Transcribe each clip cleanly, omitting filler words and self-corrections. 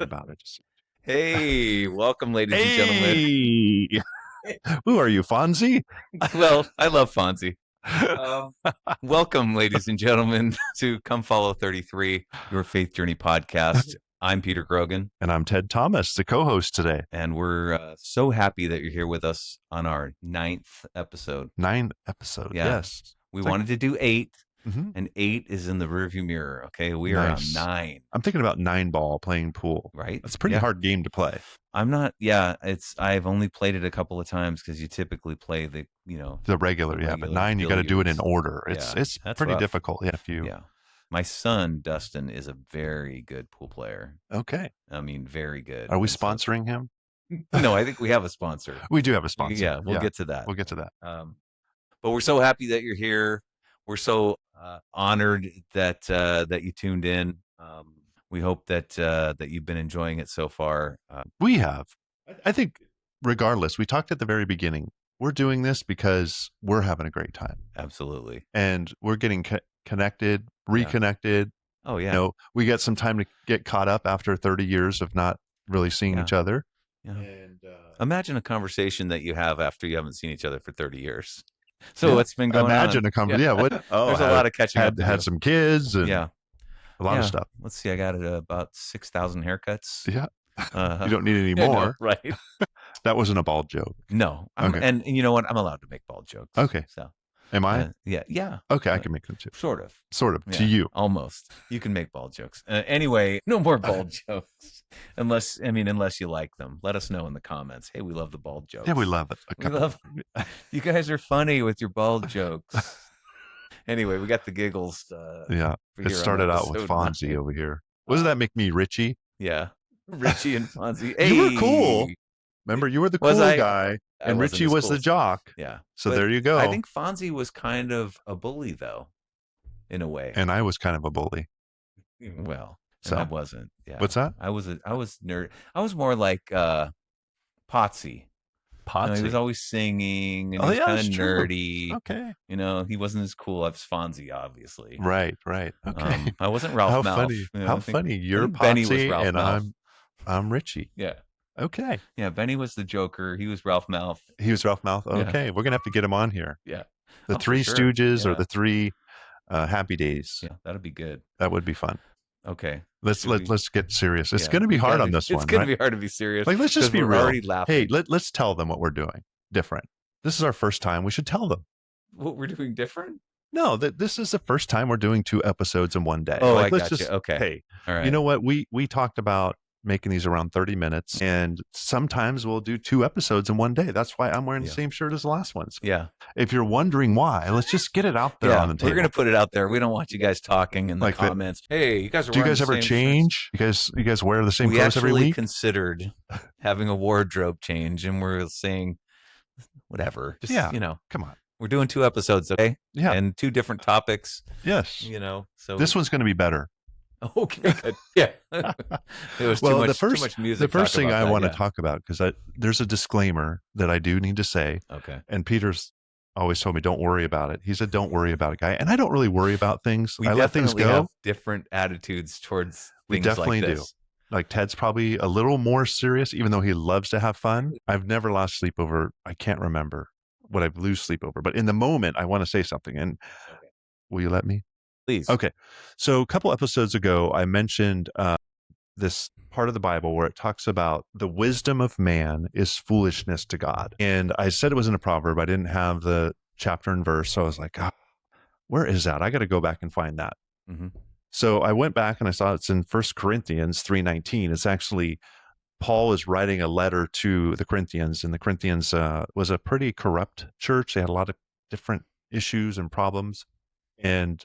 about it. Hey, welcome, ladies and gentlemen. Hey, who are you, Fonzie? Well, I love Fonzie. Welcome, ladies and gentlemen, to Come Follow 33, your faith journey podcast. I'm Peter Grogan. And I'm Ted Thomas, the co-host today. And we're so happy that you're here with us on our 9th episode. 9 episodes, Yeah. yes. We wanted to do 8, Mhm. and 8 is in the rearview mirror. Okay, we are Nice. on 9. I'm thinking about 9-ball playing pool. Right? It's a pretty hard game to play. I'm not. Yeah, I've only played it a couple of times because you typically play the regular. But 9 you got to do it in order. It's that's pretty rough. difficult. Yeah, if you. Yeah, my son Dustin is a very good pool player. Okay. I mean, very good. Are we sponsoring him? No, I think we have a sponsor. We do have a sponsor. Yeah, we'll get to that. We'll get to that. But we're so happy that you're here. We're so honored that that you tuned in. We hope that that you've been enjoying it so far. We have. I think regardless, we talked at the very beginning, we're doing this because we're having a great time. Absolutely. And we're getting connected, reconnected. Oh, yeah. We got some time to get caught up after 30 years of not really seeing each other. Yeah. And imagine a conversation that you have after you haven't seen each other for 30 years. So what's been going on? Imagine a conversation. Yeah. What? Oh, there's a lot of catching up. Had some kids and a lot of stuff. Let's see. I got about 6,000 haircuts. Yeah. You don't need any more. Right. That wasn't a bald joke. No. Okay. And you know what? I'm allowed to make bald jokes. Okay. So. Am I? Yeah. Okay, I can make them too. Sort of. Yeah, to you. Almost. You can make bald jokes. Anyway, no more bald jokes. Unless you like them. Let us know in the comments. Hey, we love the bald jokes. Yeah, we love it. We love you guys are funny with your bald jokes. Anyway, we got the giggles. It started out with Fonzie over here. Doesn't that make me Richie? Yeah. Richie and Fonzie. Hey. You were cool. Remember, you were the cool guy, and Richie was the jock. Yeah. So there you go. I think Fonzie was kind of a bully, though, in a way. And I was kind of a bully. Well, so I wasn't. Yeah. What's that? I was nerd. I was more like Potsy. He was always singing, and he was kind of nerdy. Okay. He wasn't as cool as Fonzie, obviously. Right. Okay. I wasn't Ralph Malph. Funny. How funny. You're Potsy, and I'm Richie. Yeah. Okay. Yeah, Benny was the Joker. He was Ralph Malph. He was Ralph Malph. Okay, We're gonna have to get him on here. Yeah. The Three Stooges or the Three Happy Days. Yeah, that'd be good. That would be fun. Okay. Let's get serious. It's gonna be hard on this one. It's gonna be hard to be serious. Like, let's just be real. Already laughing. Hey, let's tell them what we're doing different. This is our first time. We should tell them what we're doing different. No, this is the first time we're doing 2 episodes in one day. Oh, I got you. Okay. Hey, all right. You know what? We talked about making these around 30 minutes, and sometimes we'll do 2 episodes in one day. That's why I'm wearing the same shirt as the last ones. Yeah. If you're wondering why, let's just get it out there on the table. We're going to put it out there. We don't want you guys talking in the comments. Hey, you guys are Do you guys ever change? You guys wear the same clothes every week? We actually considered having a wardrobe change, and we're saying whatever. Just, come on. We're doing 2 episodes, okay? Yeah. And 2 different topics. Yes. So this one's going to be better. Okay, good. Yeah. It was too much music. The first thing I want to talk about, because there's a disclaimer that I do need to say. Okay. And Peter's always told me, don't worry about it. He said, don't worry about it, guy. And I don't really worry about things. I let things go. Have different attitudes towards things. We definitely like this. do. Like Ted's probably a little more serious, even though he loves to have fun. I've never lost sleep over. I can't remember what I lose sleep over. But in the moment, I want to say something. And will you let me? Please. Okay. So a couple episodes ago, I mentioned this part of the Bible where it talks about the wisdom of man is foolishness to God. And I said it was in a proverb. I didn't have the chapter and verse. So I was like, where is that? I got to go back and find that. Mm-hmm. So I went back and I saw it's in 1 Corinthians 3:19. It's actually Paul is writing a letter to the Corinthians, and the Corinthians was a pretty corrupt church. They had a lot of different issues and problems. And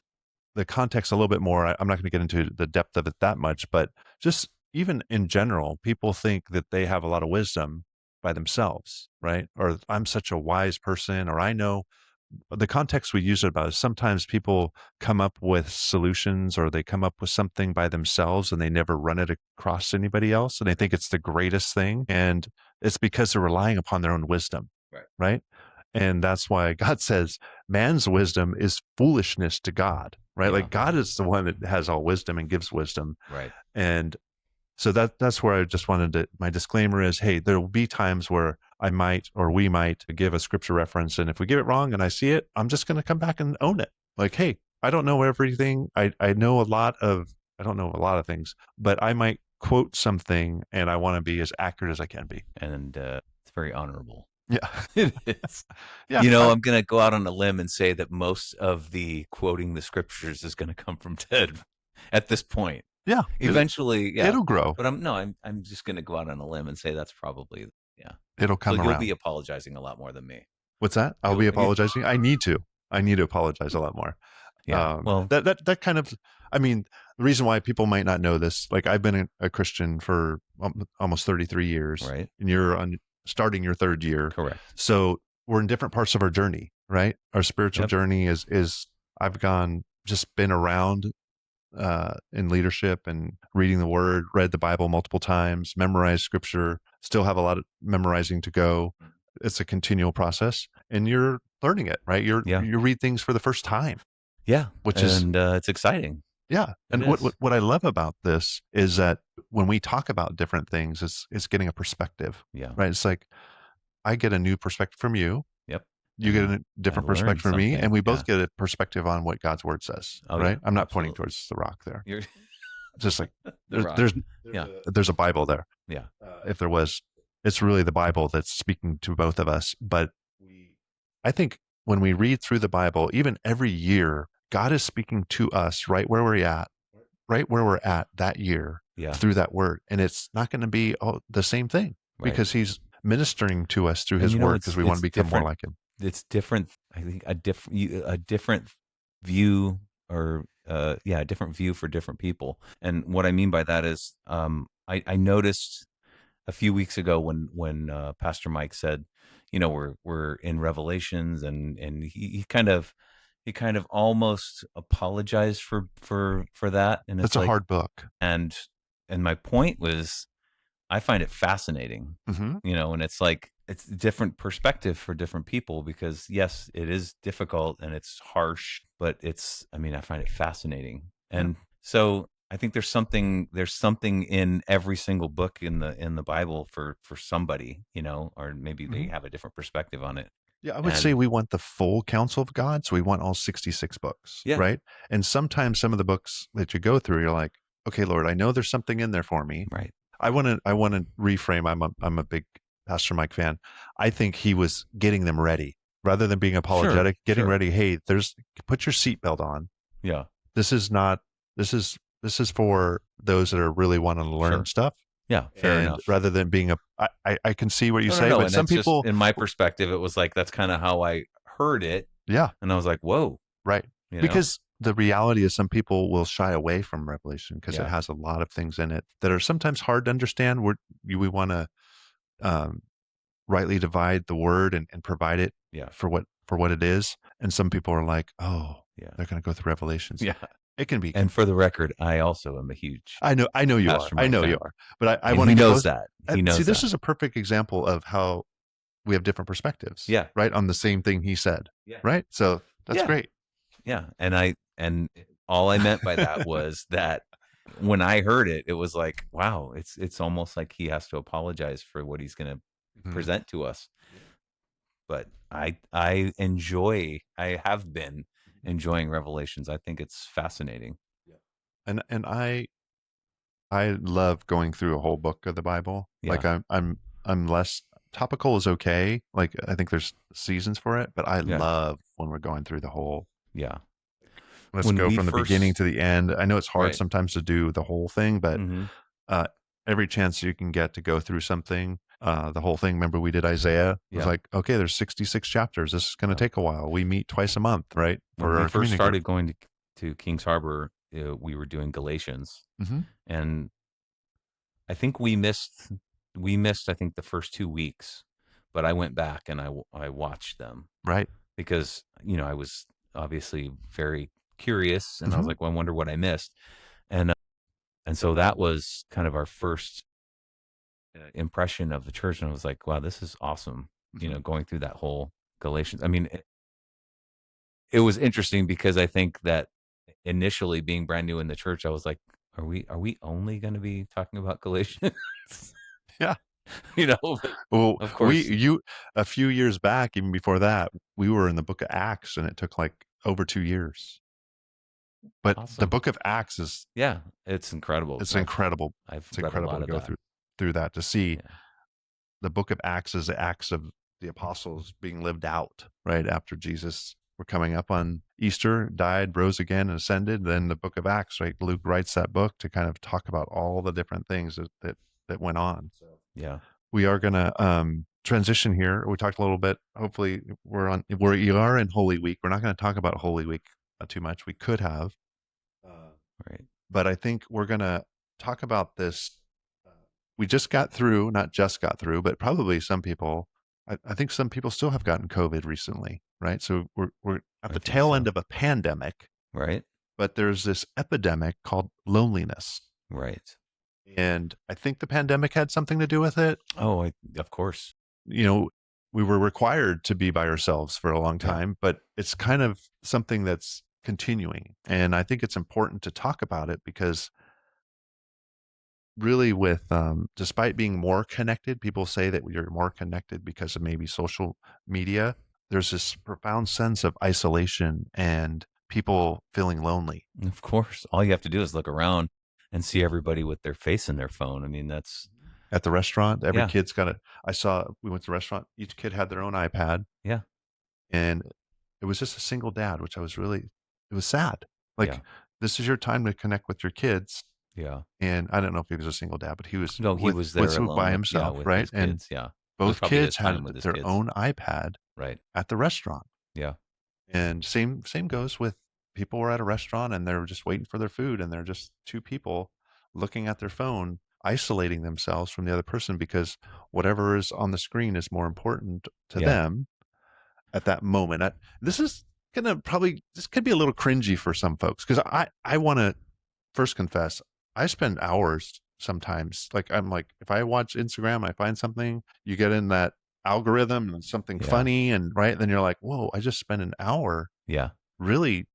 the context a little bit more, I'm not going to get into the depth of it that much, but just even in general, people think that they have a lot of wisdom by themselves, right? Or I'm such a wise person, or I know. The context we use it about is sometimes people come up with solutions, or they come up with something by themselves and they never run it across anybody else, and they think it's the greatest thing. And it's because they're relying upon their own wisdom, right? And that's why God says man's wisdom is foolishness to God, right? Like God is the one that has all wisdom and gives wisdom. Right. And So that's where I just wanted to, my disclaimer is, hey, there will be times where I might, or we might give a scripture reference. And if we get it wrong and I see it, I'm just going to come back and own it. Like, hey, I don't know everything. I know I don't know a lot of things, but I might quote something and I want to be as accurate as I can be. And it's very honorable. Yeah. It is. Yeah. I'm going to go out on a limb and say that most of the quoting the scriptures is going to come from Ted at this point. Yeah. Eventually, it'll grow. But I'm just going to go out on a limb and say that's probably, It'll come so around. you'll be apologizing a lot more than me. What's that? I'll be apologizing. I need to apologize a lot more. Yeah. Well, that kind of, I mean, the reason why people might not know this, like I've been a Christian for almost 33 years, right. And you're starting your third year. Correct. So we're in different parts of our journey, right? Our spiritual journey is I've been around in leadership and reading the word, read the Bible multiple times, memorized scripture, still have a lot of memorizing to go. It's a continual process and you're learning it, right? You read things for the first time. Yeah. It's exciting. Yeah. And what I love about this is that when we talk about different things, it's getting a perspective. Yeah. Right. It's like I get a new perspective from you. Yep. You get a different perspective from me, and we both get a perspective on what God's word says. Right? I'm not pointing towards the rock there. You're just like there's a Bible there. Yeah. If there was, it's really the Bible that's speaking to both of us. But I think when we read through the Bible, even every year, God is speaking to us right where we're at that year through that word, and it's not going to be the same thing because He's ministering to us through His word because we want to become more like Him. It's different. I think a different view, or a different view for different people. And what I mean by that is, I noticed a few weeks ago when Pastor Mike said, we're in Revelations, and he kind of almost apologized for that. And it's a hard book. And my point was, I find it fascinating, and it's like, it's a different perspective for different people because yes, it is difficult and it's harsh, but I find it fascinating. And so I think there's something in every single book in the Bible for somebody, or maybe they have a different perspective on it. Yeah, I would say we want the full counsel of God. So we want all 66 books, right? And sometimes some of the books that you go through, you're like, okay, Lord, I know there's something in there for me. Right. I want to reframe. I'm a big Pastor Mike fan. I think he was getting them ready rather than being apologetic, getting ready. Hey, put your seatbelt on. Yeah. This is for those that are really wanting to learn stuff. Yeah. Fair enough. Rather than being I can see what you say, but some people, in my perspective, it was like, that's kind of how I heard it. Yeah. And I was like, whoa. Right. Because the reality is some people will shy away from Revelation because it has a lot of things in it that are sometimes hard to understand. We want to rightly divide the word and provide it for what it is. And some people are like, oh, they're going to go through Revelations. Yeah. It can be. And for the record, I also am a huge. I know you are. I know you are. But I want to. He knows that. He knows. See, this is a perfect example of how we have different perspectives. Yeah. Right. On the same thing he said. Yeah. Right. So that's great. Yeah. And all I meant by that was that when I heard it, it was like, wow, it's almost like he has to apologize for what he's going to present to us. But I have been enjoying Revelations. I think it's fascinating. And I love going through a whole book of the Bible. Like I'm less topical is okay. Like I think there's seasons for it, but I love when we're going through the whole. Yeah. Let's go from the beginning to the end. I know it's hard sometimes to do the whole thing, but every chance you can get to go through something, the whole thing. Remember we did Isaiah? It was like, okay, there's 66 chapters. This is going to take a while. We meet twice a month, right? When we first started going to Kings Harbor, we were doing Galatians. And I think we missed, I think, the first 2 weeks, but I went back and I watched them. Right. Because, I was obviously very curious and I was like, well, I wonder what I missed. And so that was kind of our first impression of the church. And I was like, wow, this is awesome. Going through that whole Galatians. I mean, it was interesting because I think that initially being brand new in the church, I was like, are we only going to be talking about Galatians? Yeah. But Well, of course, a few years back, even before that, we were in the book of Acts, and it took like over 2 years. But the awesome. book of Acts is Yeah, it's incredible. it's I've incredible. I've It's read a incredible lot to of go that. through that, to see Yeah. the book of Acts is the acts of the apostles being lived out right after Jesus. We're coming up on Easter, died, rose again, and ascended. Then the book of Acts, right? Luke writes that book to kind of talk about all the different things that went on. So Yeah. we are going to transition here. We talked a little bit. Hopefully, we are in Holy Week. We're not going to talk about Holy Week too much. We could have, Right. but I think we're going to talk about this. We just got through, not just got through, but probably some people. I think some people still have gotten COVID recently, right? So we're at I the think tail so. end of a pandemic, Right. but there's this epidemic called loneliness. Right. And I think the pandemic had something to do with it. Oh, of course. You know, we were required to be by ourselves for a long Yeah. time, but it's kind of something that's continuing. And I think it's important to talk about it because really with despite being more connected, people say that we are more connected because of maybe social media. There's this profound sense of isolation and people feeling lonely. Of course. All you have to do is look around and see everybody with their face in their phone. I mean, that's At the restaurant, every yeah. kid's got we went to the restaurant, each kid had their own iPad, Yeah. and it was just a single dad, which it was sad. Like, Yeah. this is your time to connect with your kids. Yeah. And I don't know if he was a single dad, but he was No, he was there alone by with himself, with right? his And kids. Yeah. It was both probably his kids had time with his their kids. own iPad Right. at the restaurant. Yeah. And same goes with people were at a restaurant and they're just waiting for their food and they're just two people looking at their phone, isolating themselves from the other person because whatever is on the screen is more important to Yeah. them at that moment. This could be a little cringy for some folks because I want to first confess I spend hours sometimes. Like I'm like if I watch Instagram and I find something, you get in that algorithm and something Yeah. funny and right then you're like, whoa, I just spent an hour Yeah. really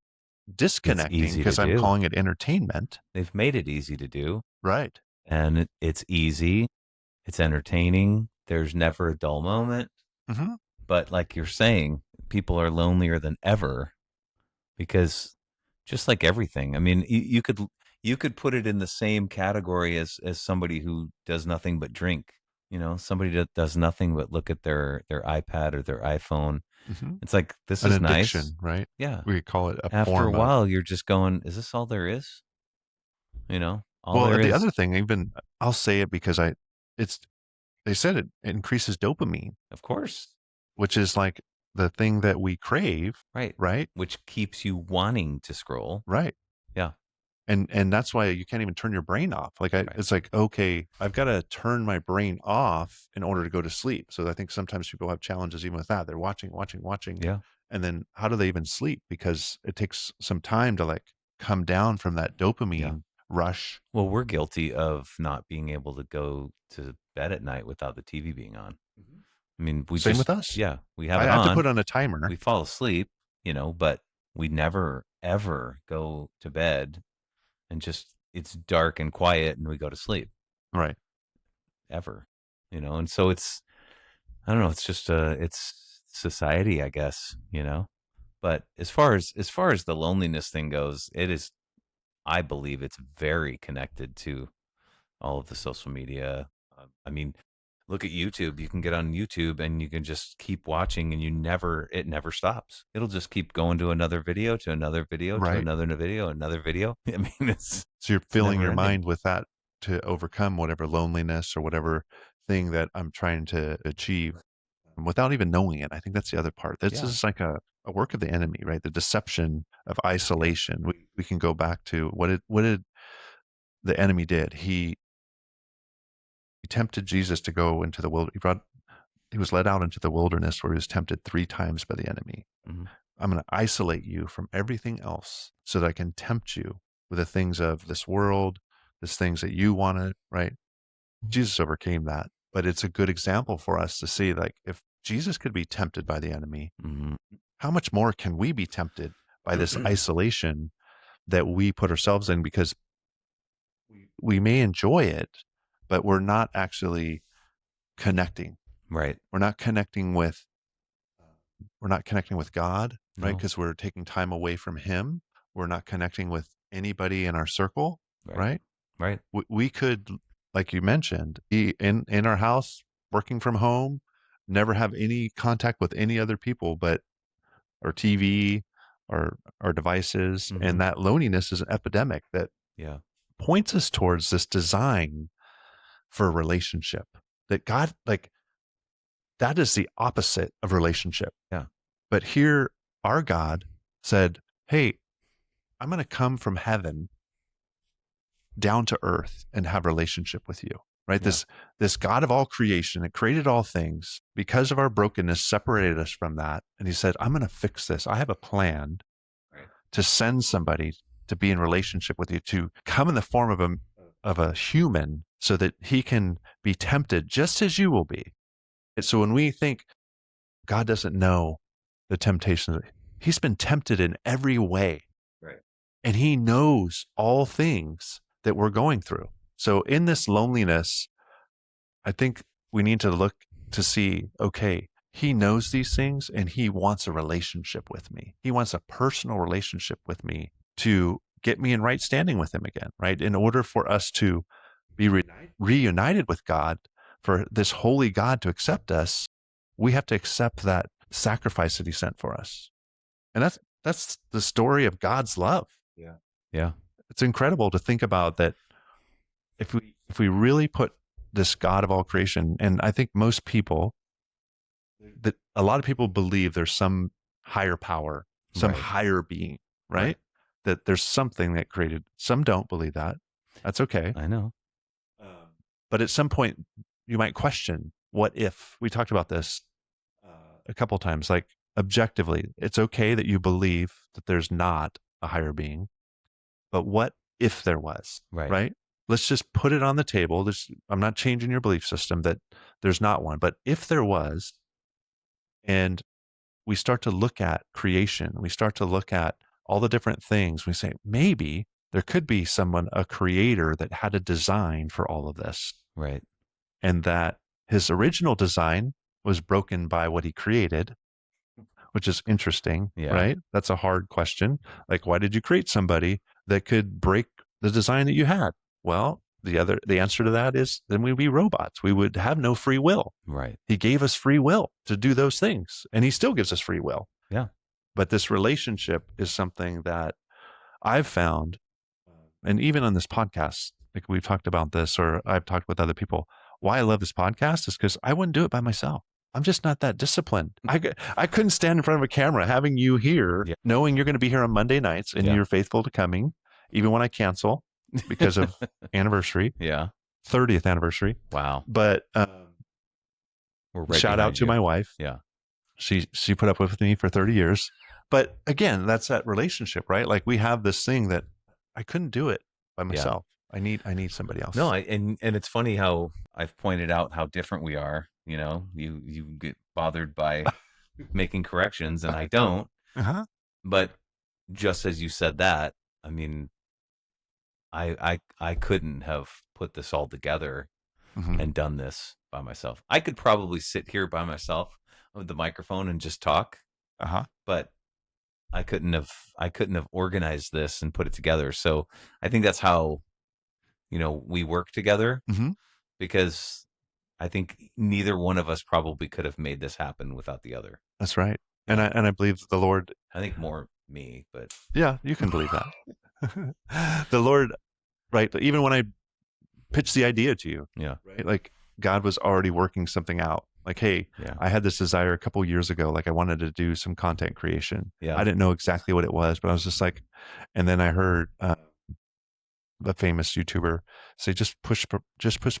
disconnecting easy to because I'm do. calling it entertainment. They've made it easy to do. Right. And it's easy. It's entertaining. There's never a dull moment. Mm-hmm. But like you're saying, people are lonelier than ever because just like everything, I mean, you could put it in the same category as somebody who does nothing but drink. Somebody that does nothing but look at their iPad or their iPhone. Mm-hmm. It's like, this An is addiction, nice. right? Yeah. We call it a After a form of. while, you're just going, is this all there is? All Well, there the is. other thing, even I'll say it because it's they said it increases dopamine, Of course. which is like the thing that we crave, Right. right? Which keeps you wanting to scroll. Right. Yeah. And that's why you can't even turn your brain off. Like Right. it's like, okay, I've got to turn my brain off in order to go to sleep. So I think sometimes people have challenges even with that. They're watching. Yeah. And then how do they even sleep? Because it takes some time to like come down from that dopamine rush. Well, we're guilty of not being able to go to bed at night without the TV being on. I mean, Same with us. we have I it have to on. put on a timer. We fall asleep, but we never, ever go to bed and just, it's dark and quiet and we go to sleep. Right. Ever, and so I don't know, it's just it's society, I guess, but as far as the loneliness thing goes, I believe it's very connected to all of the social media. I mean, look at YouTube. You can get on YouTube and you can just keep watching, and it never stops. It'll just keep going to another video, to another video, to Right. another video, another video. I mean, So you're filling your never-ending. mind with that to overcome whatever loneliness or whatever thing that I'm trying to achieve without even knowing it. I think that's the other part. This is like a work of the enemy, right? The deception of isolation. We can go back to what did the enemy did. He tempted Jesus to go into the wilderness. He was led out into the wilderness where he was tempted 3 times by the enemy. Mm-hmm. I'm going to isolate you from everything else so that I can tempt you with the things of this world, the things that you wanted, right? Jesus overcame that. But it's a good example for us to see, like, if Jesus could be tempted by the enemy, Mm-hmm. how much more can we be tempted by this isolation that we put ourselves in? Because we may enjoy it, but we're not actually connecting. Right. We're not connecting with God, right? No. Because we're taking time away from him. We're not connecting with anybody in our circle, right? Right. We could, like you mentioned, be in our house, working from home, never have any contact with any other people but our TV, our devices, Mm-hmm. and that loneliness is an epidemic that points us towards this design for a relationship that God, like, that is the opposite of relationship. Yeah. But here, our God said, hey, I'm going to come from heaven down to earth and have a relationship with you, right? Yeah. This God of all creation that created all things, because of our brokenness, separated us from that. And he said, I'm going to fix this. I have a plan to send somebody to be in relationship with you, to come in the form of a human so that he can be tempted just as you will be. And so when we think God doesn't know the temptations, he's been tempted in every way. Right. And he knows all things that we're going through. So in this loneliness, I think we need to look to see, okay, he knows these things and he wants a relationship with me. He wants a personal relationship with me to get me in right standing with him again, right? In order for us to be reunited with God, for this holy God to accept us, we have to accept that sacrifice that he sent for us. And that's the story of God's love. Yeah. Yeah. It's incredible to think about that. If we really put this God of all creation, and I think most people, that a lot of people believe there's some higher power, some higher being, right? That there's something that created. Some don't believe that. That's okay. I know. But at some point, you might question, what if? We talked about this a couple times, like objectively, it's okay that you believe that there's not a higher being, but what if there was, right? Let's just put it on the table. I'm not changing your belief system that there's not one, but if there was, and we start to look at creation, we start to look at all the different things, we say, maybe there could be a creator that had a design for all of this. Right. And that his original design was broken by what he created, which is interesting, right? That's a hard question. Like, why did you create somebody that could break the design that you had? Well, the answer to that is then we'd be robots. We would have no free will. Right. He gave us free will to do those things, and he still gives us free will. Yeah. But this relationship is something that I've found, and even on this podcast, like we've talked about this, or I've talked with other people, why I love this podcast is because I wouldn't do it by myself. I'm just not that disciplined. I couldn't stand in front of a camera, having you here, knowing you're going to be here on Monday nights and you're faithful to coming, even when I cancel because of anniversary. 30th anniversary. Wow. But shout out to my wife. Yeah. She put up with me for 30 years. But again, that's that relationship, right? Like we have this thing that I couldn't do it by myself. I need somebody else. No, and it's funny how I've pointed out how different we are. You know, you get bothered by making corrections, and I don't. But just as you said that, I mean, I couldn't have put this all together and done this by myself. I could probably sit here by myself with the microphone and just talk. But I couldn't have organized this and put it together. So I think that's how, we work together, because I think neither one of us probably could have made this happen without the other. That's right. And I believe the Lord, I think more me, but yeah, you can believe that. The Lord, right? Even when I pitched the idea to you, right? Like God was already working something out. Like, hey, I had this desire a couple years ago. Like I wanted to do some content creation. I didn't know exactly what it was, but I was just like, and then I heard the famous YouTuber say, just push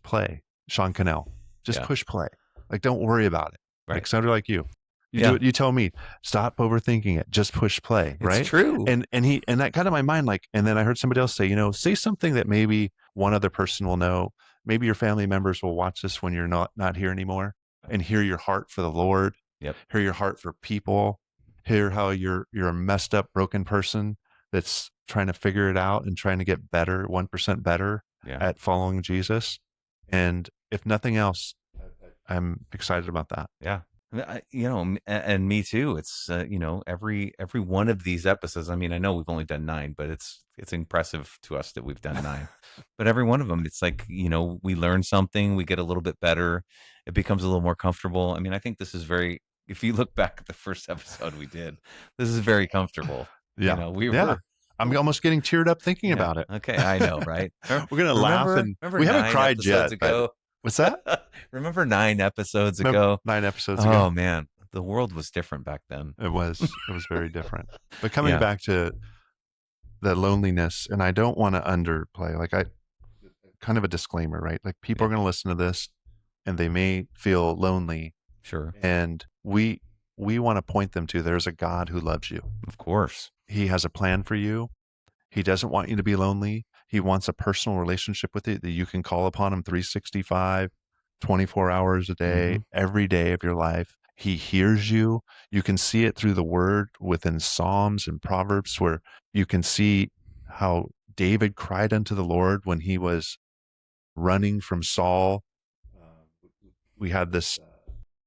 play. Sean Cannell, just push play. Like, don't worry about it. Like, sounded like you. Do it, you tell me, stop overthinking it. Just push play. Right. It's true. And that got in my mind. Like, and then I heard somebody else say, say something that maybe one other person will know. Maybe your family members will watch this when you're not here anymore, and hear your heart for the Lord. Hear your heart for people. Hear how you're a messed up, broken person that's trying to figure it out and trying to get better, 1% better. Yeah. at following Jesus. And if nothing else, I'm excited about that. Yeah. And me too. It's every one of these episodes. I mean, I know we've only done 9, but it's impressive to us that we've done 9. But every one of them, it's like we learn something, we get a little bit better, it becomes a little more comfortable. I mean, I think this is very. If you look back at the first episode we did, this is very comfortable. Yeah. We yeah. were. I'm almost getting teared up thinking about it. Okay, I know, right? We're gonna laugh, and we haven't cried yet. But what's that? Remember 9 episodes ago? 9 episodes ago. Oh man, the world was different back then. It was very different. But coming back to the loneliness, and I don't want to underplay, like kind of a disclaimer, right? Like people are going to listen to this and they may feel lonely. Sure. And we want to point them to, there's a God who loves you. Of course. He has a plan for you. He doesn't want you to be lonely. He wants a personal relationship with you that you can call upon him 365, 24 hours a day, every day of your life. He hears you. You can see it through the word within Psalms and Proverbs, where you can see how David cried unto the Lord when he was running from Saul. We had this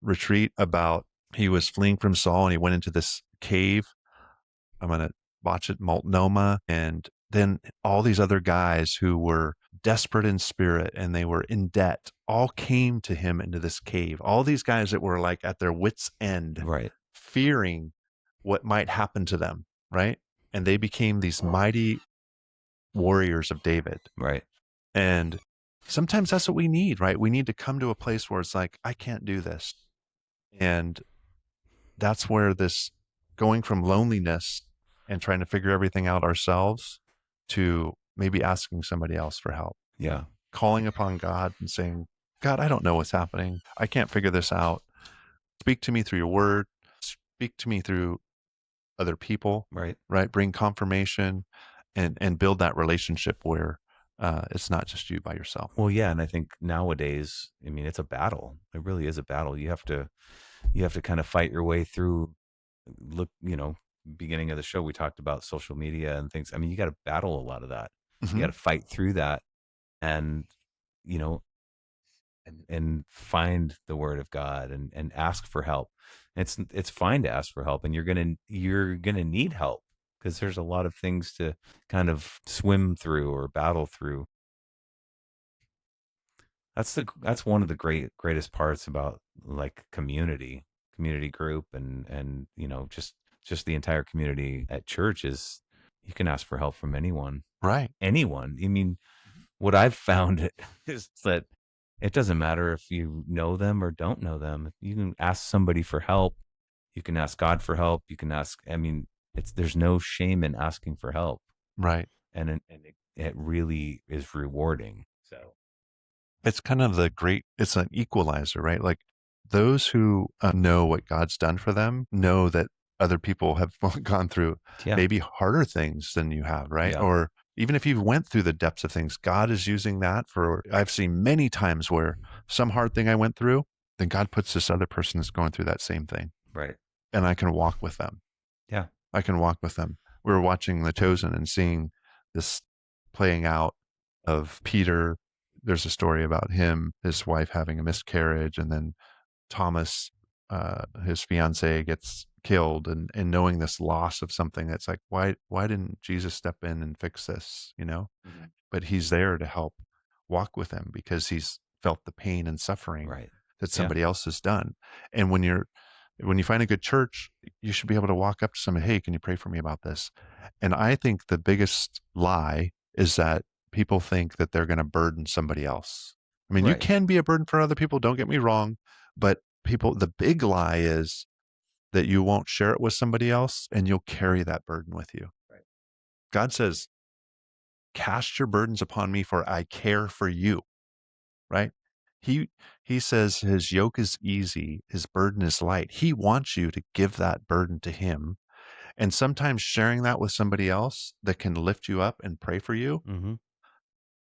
retreat about he was fleeing from Saul and he went into this cave. I'm going to watch it, Multnomah. And then all these other guys who were desperate in spirit and they were in debt all came to him into this cave. All these guys that were like at their wits' end, right, fearing what might happen to them, right? And they became these mighty warriors of David. Right. And sometimes that's what we need, right? We need to come to a place where it's like, I can't do this. And that's where this going from loneliness and trying to figure everything out ourselves to maybe asking somebody else for help. Yeah. Calling upon God and saying, God, I don't know what's happening. I can't figure this out. Speak to me through your word. Speak to me through other people. Right. Right. Bring confirmation and build that relationship where it's not just you by yourself. Well, yeah. And I think nowadays, I mean, it's a battle. It really is a battle. You have to kind of fight your way through. Look, beginning of the show, we talked about social media and things. I mean, you got to battle a lot of that. You got to fight through that and, and find the word of God and ask for help. It's fine to ask for help, and you're going to need help because there's a lot of things to kind of swim through or battle through. That's one of the greatest parts about like community group and just the entire community at church is you can ask for help from anyone. Right. Anyone. I mean, what I've found is that it doesn't matter if you know them or don't know them. You can ask somebody for help. You can ask God for help. You can ask, I mean, there's no shame in asking for help. Right. And it really is rewarding. So it's kind of it's an equalizer, right? Like those who know what God's done for them know that other people have gone through maybe harder things than you have, right? Yeah. Or even if you've went through the depths of things, God is using that I've seen many times where some hard thing I went through, then God puts this other person that's going through that same thing. Right. And I can walk with them. Yeah. I can walk with them. We were watching The Chosen and seeing this playing out of Peter. There's a story about his wife having a miscarriage, and then Thomas, his fiance, gets killed, and knowing this loss of something that's like, why didn't Jesus step in and fix this, But he's there to help walk with him because he's felt the pain and suffering that somebody else has done. And when you find a good church, you should be able to walk up to somebody, hey, can you pray for me about this? And I think the biggest lie is that people think that they're going to burden somebody else. I mean, you can be a burden for other people, don't get me wrong, but the big lie is that you won't share it with somebody else and you'll carry that burden with you. Right. God says, cast your burdens upon me, for I care for you. Right? He says his yoke is easy, his burden is light. He wants you to give that burden to him. And sometimes sharing that with somebody else that can lift you up and pray for you. Mm-hmm.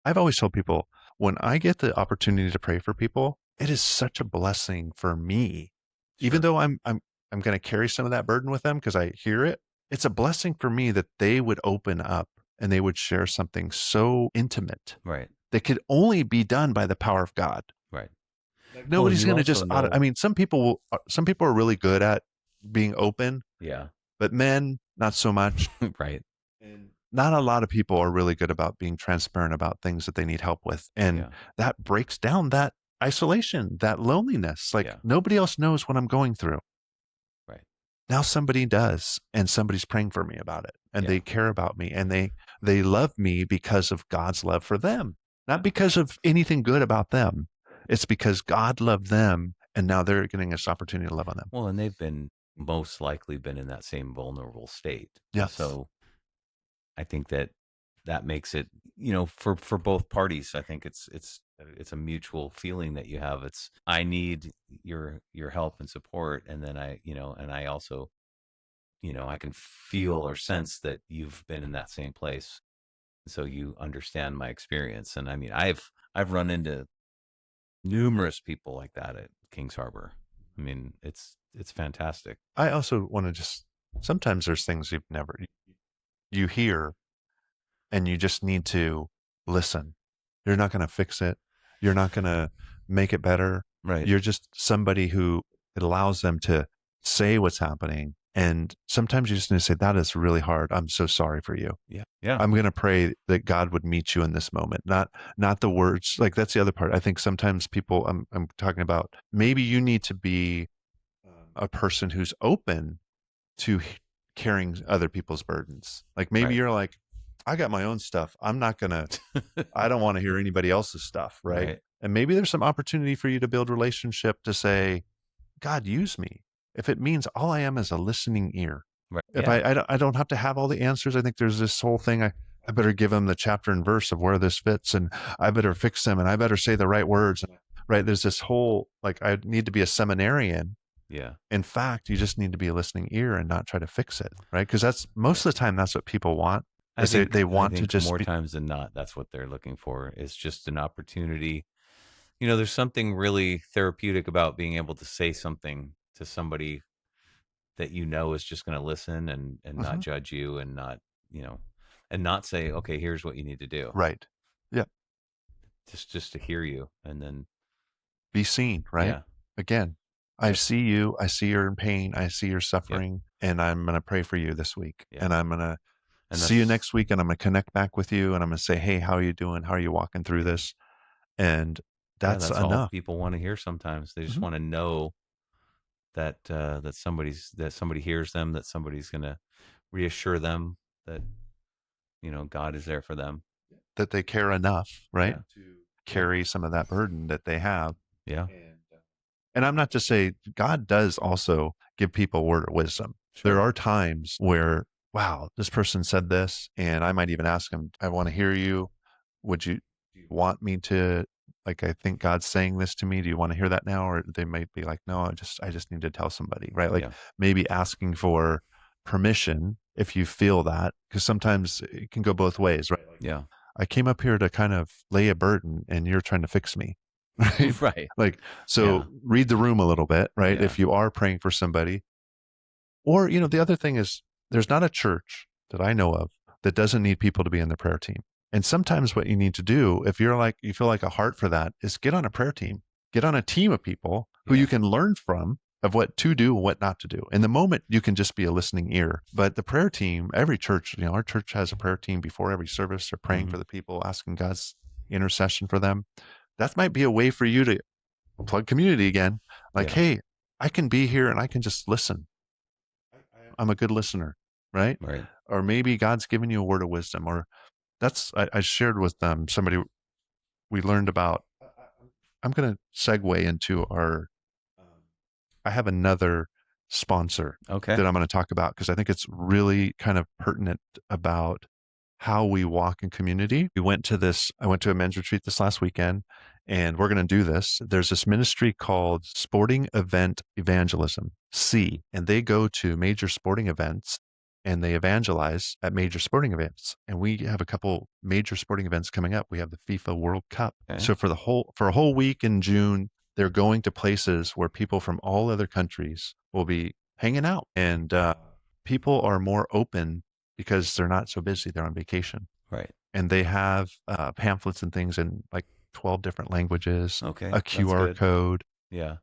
I've always told people, when I get the opportunity to pray for people, it is such a blessing for me. Sure. Even though I'm going to carry some of that burden with them because I hear it. It's a blessing for me that they would open up and they would share something so intimate. Right. that could only be done by the power of God. Right. Like Well, nobody's you going to also just, I know. mean, some people are really good at being open, Yeah. but men, not so much. Right. And not a lot of people are really good about being transparent about things that they need help with. And Yeah. that breaks down that isolation, that loneliness. Like Yeah. nobody else knows what I'm going through. Right. Now somebody does, and somebody's praying for me about it, and Yeah. they care about me, and they love me because of God's love for them, not because of anything good about them. It's because God loved them, and now they're getting this opportunity to love on them. Well, and they've been most likely been in that same vulnerable state. Yes. So I think that makes it, for both parties. I think it's a mutual feeling that you have. It's, I need your help and support, and then and I also, I can feel or sense that you've been in that same place, so you understand my experience. And I mean, I've run into numerous people like that at Kings Harbor. I mean, it's fantastic. I also want to just, sometimes there's things you hear, and you just need to listen. You're not going to fix it. You're not going to make it better. Right. You're just somebody who, it allows them to say what's happening. And sometimes you just need to say, that is really hard. I'm so sorry for you. Yeah. Yeah. I'm going to pray that God would meet you in this moment, not the words. Like that's the other part. I think sometimes people, I'm talking about, maybe you need to be a person who's open to carrying other people's burdens. Like maybe Right. you're like, I got my own stuff. I'm not going to, I don't want to hear anybody else's stuff. Right? Right. And maybe there's some opportunity for you to build relationship to say, God, use me. If it means all I am is a listening ear. Right. If Yeah. I don't have to have all the answers. I think there's this whole thing. I better give them the chapter and verse of where this fits, and I better fix them, and I better say the right words. Right? There's this whole, like, I need to be a seminarian. Yeah. In fact, you just need to be a listening ear and not try to fix it. Right? Because that's most of the time that's what people want. I think They want to just more be. times than not, that's what they're looking for. Is just an opportunity. There's something really therapeutic about being able to say something to somebody that is just going to listen and not judge you, and not, and not say, okay, here's what you need to do. Right. Yeah. Just to hear you, and then Be seen. Right. Yeah. Again, I see you. I see you're in pain. I see you're suffering, and I'm going to pray for you this week. Yeah. And I'm going to see you next week, and I'm going to connect back with you, and I'm going to say, hey, how are you doing? How are you walking through this? And that's all enough. people want to hear sometimes. They just want to know that that somebody hears them, that somebody's going to reassure them that God is there for them, that they care enough, right, Yeah. to carry some of that burden that they have. Yeah. And I'm not to say, God does also give people a word of wisdom. Sure. There are times where, wow, this person said this, and I might even ask them, I want to hear you. Would you want me to, like, I think God's saying this to me. Do you want to hear that now? Or they might be like, no, I just need to tell somebody, right? Like maybe asking for permission if you feel that, because sometimes it can go both ways, right? Yeah. I came up here to kind of lay a burden, and you're trying to fix me. Right. Right. Like, so read the room a little bit, right? Yeah. If you are praying for somebody, or, the other thing is, there's not a church that I know of that doesn't need people to be in the prayer team. And sometimes what you need to do, if you're like, you feel like a heart for that, is get on a prayer team, get on a team of people who you can learn from, of what to do and what not to do. In the moment, you can just be a listening ear. But the prayer team, every church, our church has a prayer team before every service. They're praying for the people, asking God's intercession for them. That might be a way for you to plug community again. Like, hey, I can be here and I can just listen. I'm a good listener, right? Right. Or maybe God's given you a word of wisdom. Or I shared with somebody we learned about. I'm going to segue into I have another sponsor that I'm going to talk about, because I think it's really kind of pertinent about how we walk in community. I went to a men's retreat this last weekend, and we're going to do this. There's this ministry called Sporting Event Evangelism, and they go to major sporting events and they evangelize at major sporting events. And we have a couple major sporting events coming up. We have the FIFA World Cup. So for a whole week in June, they're going to places where people from all other countries will be hanging out, and people are more open because they're not so busy. They're on vacation. Right. and they have pamphlets and things in like 12 different languages, Okay, a that's QR good. code. Yeah,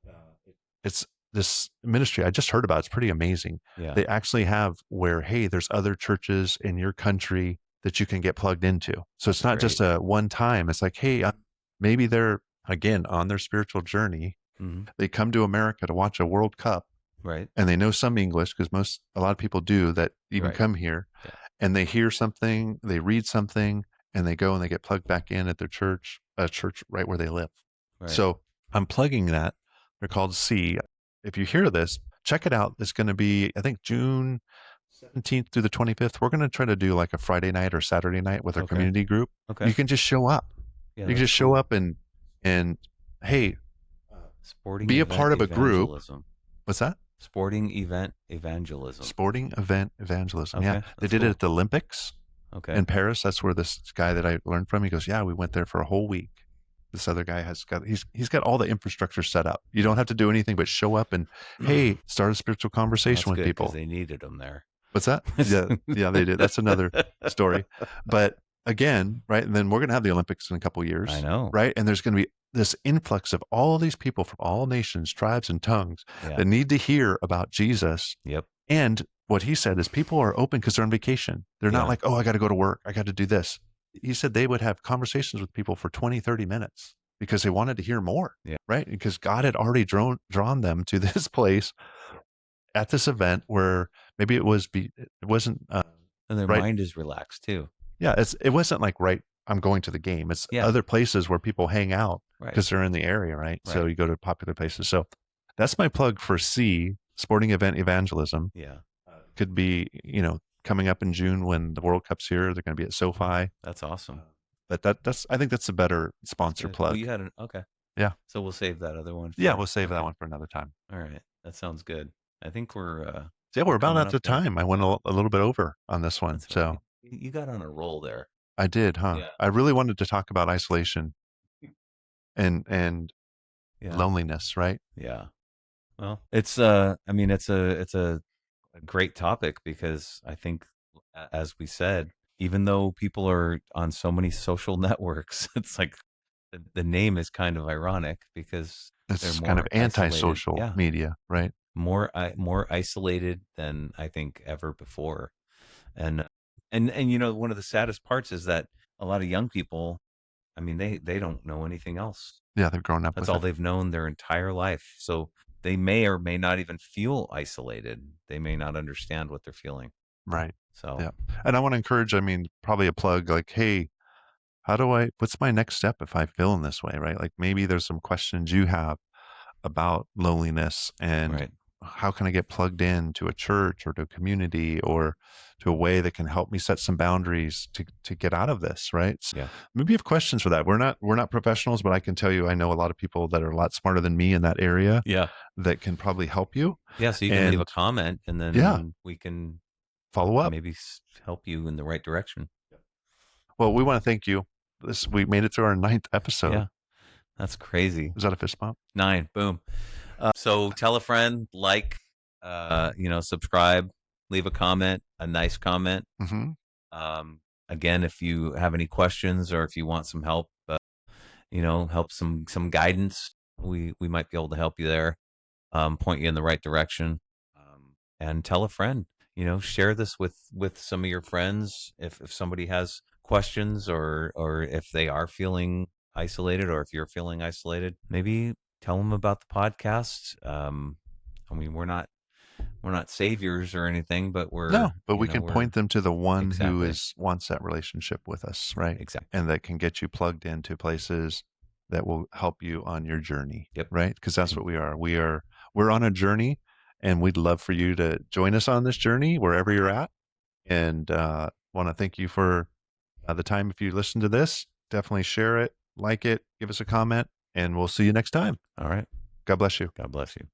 It's this ministry I just heard about. It's pretty amazing. yeah. They actually have where, hey, there's other churches in your country that you can get plugged into. So it's That's not just great. a one time. It's like, hey, maybe they're again on their spiritual journey. Mhm. They come to America to watch a World Cup, Right, and they know some English because a lot of people do that even right. come here, Yeah, and they hear something, they read something, and they go and they get plugged back in at their church, a church right where they live. right. So I'm plugging that. They're called C. If you hear this, check it out. It's going to be, I think, June 17th through the 25th. We're going to try to do like a Friday night or Saturday night with our Okay, community group. okay. You can just show up. Yeah, You can that's just show cool. up and hey, Sporting be a event part of a group. evangelism. What's that? Sporting event evangelism. Sporting event evangelism. Yeah. Okay, They that's did it cool. at the Olympics Okay. in Paris. That's where this guy that I learned from, he goes, yeah, we went there for a whole week. This other guy he's got all the infrastructure set up. You don't have to do anything but show up and, hey, start a spiritual Well, conversation that's with good because people. they needed them there. What's that? Yeah, they did. That's another story. But again, right? And then we're going to have the Olympics in a couple years. I know. Right? And there's going to be this influx of all these people from all nations, tribes, and tongues Yeah. that need to hear about Jesus. Yep. And what he said is people are open because they're on vacation. They're not Yeah. like, oh, I got to go to work. I got to do this. He said they would have conversations with people for 20, 30 minutes because they wanted to hear more. Yeah. Right? Because God had already drawn them to this place at this event where maybe it wasn't And their right. mind is relaxed too. Yeah, it wasn't like right. I'm going to the game. It's Yeah. other places where people hang out Right. because they're in the area, right? So Right. you go to popular places. So that's my plug for C, sporting event evangelism. Yeah. Could be, coming up in June when the World Cup's here. They're going to be at SoFi. That's awesome. But that's I think that's a better sponsor Good. plug. Well, you had okay. Yeah. So we'll save that other one. Yeah, for- we'll save that okay. one for another time. All right. That sounds good. I think we're Yeah, we're about coming at the up there. time. I went a little bit over on this one. That's So right. You got on a roll there. I did, huh? Yeah. I really wanted to talk about isolation and Yeah. loneliness, right? Yeah. Well, it's I mean it's a great topic because I think as we said, even though people are on so many social networks, it's like the name is kind of ironic because It's they're kind of more isolated. antisocial Yeah. media, right? More isolated than I think ever before. And one of the saddest parts is that a lot of young people, I mean they don't know anything else. Yeah, they've grown up That's with all it. they've known their entire life. So they may or may not even feel isolated. They may not understand what they're feeling. Right. So Yeah. And I want to encourage, probably a plug like, hey, what's my next step if I feel in this way, right? Like maybe there's some questions you have about loneliness and right. how can I get plugged in to a church or to a community or to a way that can help me set some boundaries to get out of this, right? So Yeah. maybe you have questions for that. We're not professionals, but I can tell you I know a lot of people that are a lot smarter than me in that area Yeah. that can probably help you. Yeah. So you can leave a And comment and then yeah, we can follow up. maybe help you in the right direction. Well, we want to thank you. We made it through our 9th episode. Yeah. That's crazy. Is that a fist bump? 9. Boom. So tell a friend, subscribe, leave a comment, a nice comment. Mm-hmm. Again, if you have any questions or if you want some help, help some guidance, we might be able to help you there, point you in the right direction, and tell a friend. Share this with some of your friends if somebody has questions or if they are feeling isolated or if you're feeling isolated, maybe tell them about the podcast. We're not saviors or anything, but we can point them to the one exactly. who wants that relationship with us, right? Exactly. And that can get you plugged into places that will help you on your journey. Yep. Right? Because that's what we are. We're on a journey, and we'd love for you to join us on this journey wherever you're at. And want to thank you for the time. If you listen to this, definitely share it, like it, give us a comment, and we'll see you next time. All right. God bless you. God bless you.